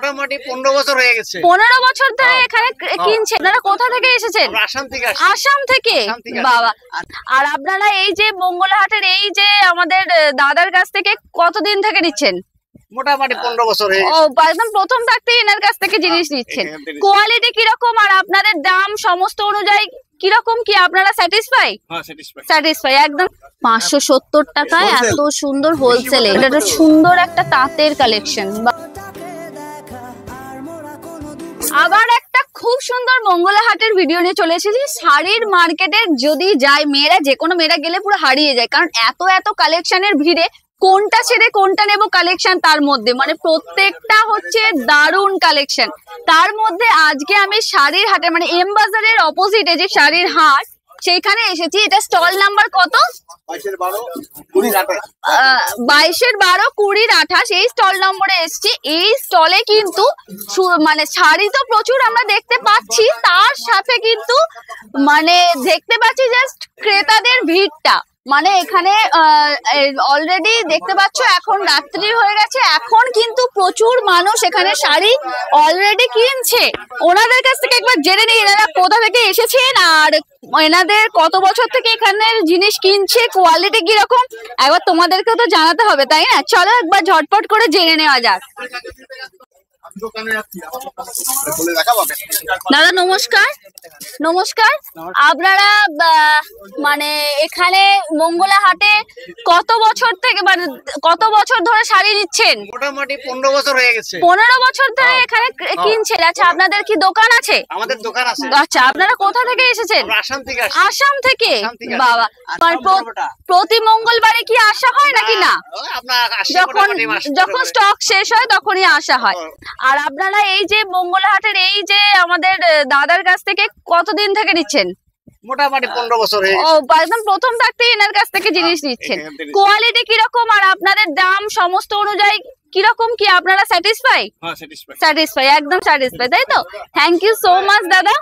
মোটামুটি 15 বছর হয়ে গেছে। 15 বছর ধরে এখানে কিনছেন। আপনারা কোথা থেকে এসেছেন? আসাম থেকে। আসাম থেকে? বাবা। আর আপনারা এই যে মঙ্গলাহাটের এই যে আমাদের দাদার কাছ থেকে কতদিন থেকে নিচ্ছেন? মোটামুটি 15 বছর হয়ে গেছে। ও, একদম প্রথম থাকতে এনার কাছ থেকে জিনিস নিচ্ছেন। কোয়ালিটি কিরকম আর আপনাদের দাম সমস্ত অনুযায়ী কিরকম, কি আপনারা স্যাটিসফাই? হ্যাঁ, স্যাটিসফাই একদম। 570 টাকায় এত সুন্দর হোলসেলে। এটা একটা সুন্দর একটা তাঁতের কালেকশন। আবার একটা খুব সুন্দর মঙ্গলাহাটের ভিডিও নিয়ে চলে এসেছি। শাড়ির মার্কেটে যদি যায় মেয়েরা, যে কোনো মেয়েরা গেলে পুরো হারিয়ে যায়, কারণ এত এত কালেকশনের ভিড়ে কোনটা ছেড়ে কোনটা নেব কালেকশন, তার মধ্যে মানে প্রত্যেকটা হচ্ছে দারুণ কালেকশন। তার মধ্যে আজকে আমি শাড়ির হাটে মানে এম বাজারের অপোজিটে যে শাড়ির হাট, সেইখানে এসেছি। এটা স্টল নাম্বার কত? 22-12-20-28 এই স্টল নম্বরে এসেছি। এই স্টলে কিন্তু মানে শাড়ি তো প্রচুর আমরা দেখতে পাচ্ছি, তার সাথে কিন্তু মানে দেখতে পাচ্ছি জাস্ট ক্রেতাদের ভিড়টা। মানে এখানে অলরেডি দেখতে পাচ্ছ এখন রাত্রি হয়ে গেছে, এখন কিন্তু প্রচুর মানুষ এখানে শাড়ি অলরেডি কিনছে। ওনাদের কাছ থেকে একবার জেনে নিই এনারা কোথা থেকে এসেছেন আর এনাদের কত বছর থেকে এখানের জিনিস কিনছে, কোয়ালিটি কিরকম একবার তোমাদেরকেও তো জানাতে হবে, তাই না? চলো একবার ঝটপট করে জেনে নেওয়া যাক। দাদা নমস্কার। নমস্কার। আপনারা মানে এখানে মঙ্গলাহাটে কত বছর থেকে মানে কত বছর ধরে শাড়ি নিচ্ছেন? মোটামুটি 15 বছর হয়ে গেছে। 15 বছর ধরে এখানে কিনছেন। আচ্ছা, আপনাদের কি দোকান আছে? আমাদের দোকান আছে। আচ্ছা, আপনারা কোথা থেকে এসেছেন? আসাম থেকে। আসাম থেকে? বাবা। প্রতি মঙ্গলবারে কি আসা হয় নাকি না? যখন স্টক শেষ হয় তখনই আসা হয়। আর আপনারা এই যে মঙ্গলাহাটের এই যে আমাদের দাদার কাছ থেকে কতদিন থেকে নিচ্ছেন? মোটামুটি 15 বছর হয়ে গেছে। ও, একদম প্রথম থাকতে এনার কাছ থেকে জিনিস নিচ্ছেন। কোয়ালিটি কিরকম আর আপনাদের দাম সমস্ত অনুযায়ী কিরকম, কি আপনারা স্যাটিসফাই? হ্যাঁ, স্যাটিসফাই একদম স্যাটিসফাই, তাই তো? থ্যাংক ইউ সো মাচ দাদা।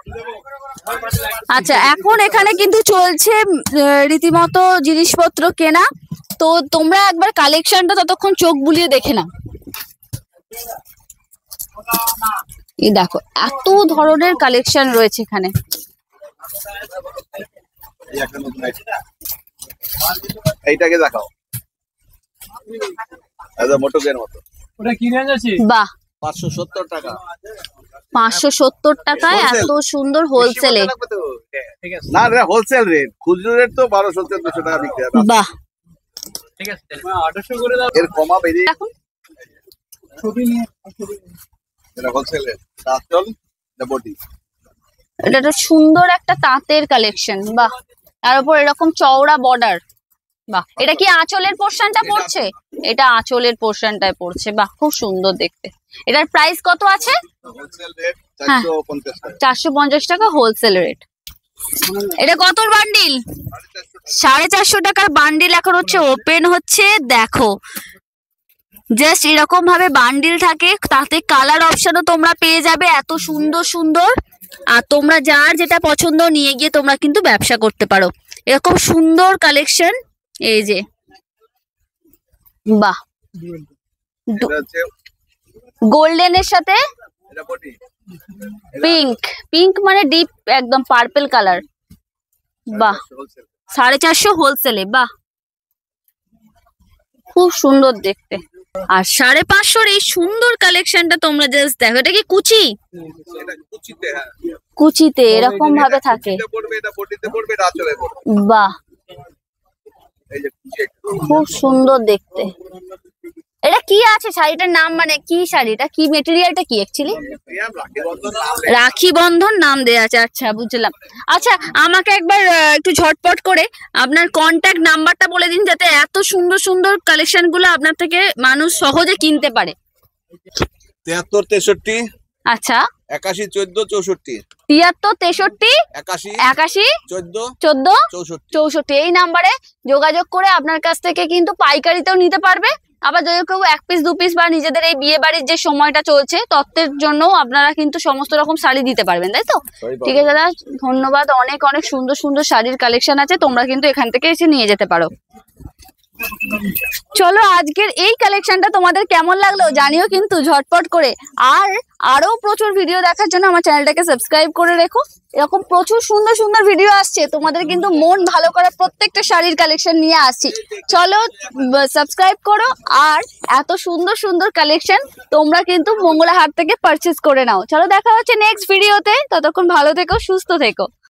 আচ্ছা, এখন এখানে কিন্তু চলছে রীতিমতো জিনিসপত্র কেনা। তো তোমরা একবার কালেকশনটা ততক্ষণ চোখ বুলিয়ে দেখে নাও। এই দেখো এত ধরনের কালেকশন রয়েছে এখানে। এইটাকে দেখাও, মোটকের মতো। ওটা কিনে যাচ্ছে। বাহ, 570 টাকা। 570 টাকায় এত সুন্দর হোলসেলে। না রে, হোলসেল রেট, খুচরো রেট তো 1200-1300 টাকা বিক্রি হয়। বাহ, ঠিক আছে 800 করে দাও। এর কমা বেরিয়ে এখন ছবি নিয়ে এটা হোলসেল রেট। তাঁতল বডি, এটা একটা সুন্দর একটা তাঁতের কালেকশন। বাহ, তার উপর এরকম চওড়া বর্ডার। বাহ, এটা কি আঁচলের পোরশনটা পড়ছে? এটা আঁচলের পোরশনটায় পড়ছে। বাহ, খুব সুন্দর দেখতে। এটার প্রাইস কত আছে? হোলসেল রেট 450 টাকা। 450 টাকা হোলসেল রেট। এটা কত বান্ডিল? 450 টাকার বান্ডিল এখন হচ্ছে ওপেন হচ্ছে। দেখো জাস্ট এরকম ভাবে বান্ডিল থাকে, তাতে কালার অপশনও তোমরা পেয়ে যাবে এত সুন্দর সুন্দর। আর তোমরা যার যেটা পছন্দ নিয়ে গিয়ে তোমরা কিন্তু ব্যবসা করতে পারো। এরকম সুন্দর কালেকশন। এই যে বাহ, গোল্ডেনের সাথে পিঙ্ক, পিঙ্ক মানে ডিপ একদম পার্পল কালার। বাহ, 450 হোলসেলে। বাহ, খুব সুন্দর দেখতে। আর 550 এই সুন্দর কালেকশনটা তোমরা জাস্ট দেখো। এটা কি কুচি? কুচিতে এরকম ভাবে থাকে। বাহ, খুব সুন্দর দেখতে। এটা কি আছে শাড়িটার নাম, মানে কি শাড়িটা, কি মেটেরিয়ালটা কি অ্যাকচুয়ালি? রাখি বন্ধন নাম দেয়া আছে। আচ্ছা, বুঝলাম। আচ্ছা, আমাকে একবার একটু ঝটপট করে আপনার কন্ট্যাক্ট নাম্বারটা বলে দিন, যাতে এত সুন্দর সুন্দর কালেকশন গুলো আপনার থেকে মানুষ সহজে কিনতে পারে। 73 63। আচ্ছা, 81 14 64। 73 63 81 14 64 এই নাম্বারে যোগাযোগ করে আপনার কাছ থেকে কিন্তু পাইকারিতেও নিতে পারবে। আবার যদি কেউ 1 পিস 2 পিস বা নিজেদের এই বিয়ে বাড়ির যে সময়টা চলছে তত্ত্বের জন্য আপনারা কিন্তু সমস্ত রকম শাড়ি দিতে পারবেন, তাই তো? ঠিক আছে দাদা, ধন্যবাদ। অনেক অনেক সুন্দর সুন্দর শাড়ির কালেকশন আছে, তোমরা কিন্তু এখান থেকে এসে নিয়ে যেতে পারো। চলো আজকের এই কালেকশনটা তোমাদের কেমন লাগলো জানিও কিন্তু ঝটপট করে। আর আরো প্রচুর ভিডিও দেখার জন্য আমার চ্যানেলটাকে সাবস্ক্রাইব করে রেখো। এরকম প্রচুর সুন্দর সুন্দর ভিডিও আসছে, তোমাদের কিন্তু মন ভালো করা প্রত্যেকটা শাড়ির কালেকশন নিয়ে আসছি। চলো সাবস্ক্রাইব করো, আর এত সুন্দর সুন্দর কালেকশন তোমরা কিন্তু মঙ্গলা হাট থেকে পারচেজ করে নাও। চলো দেখা হচ্ছে নেক্সট ভিডিওতে, ততক্ষণ ভালো থেকো, সুস্থ থেকো।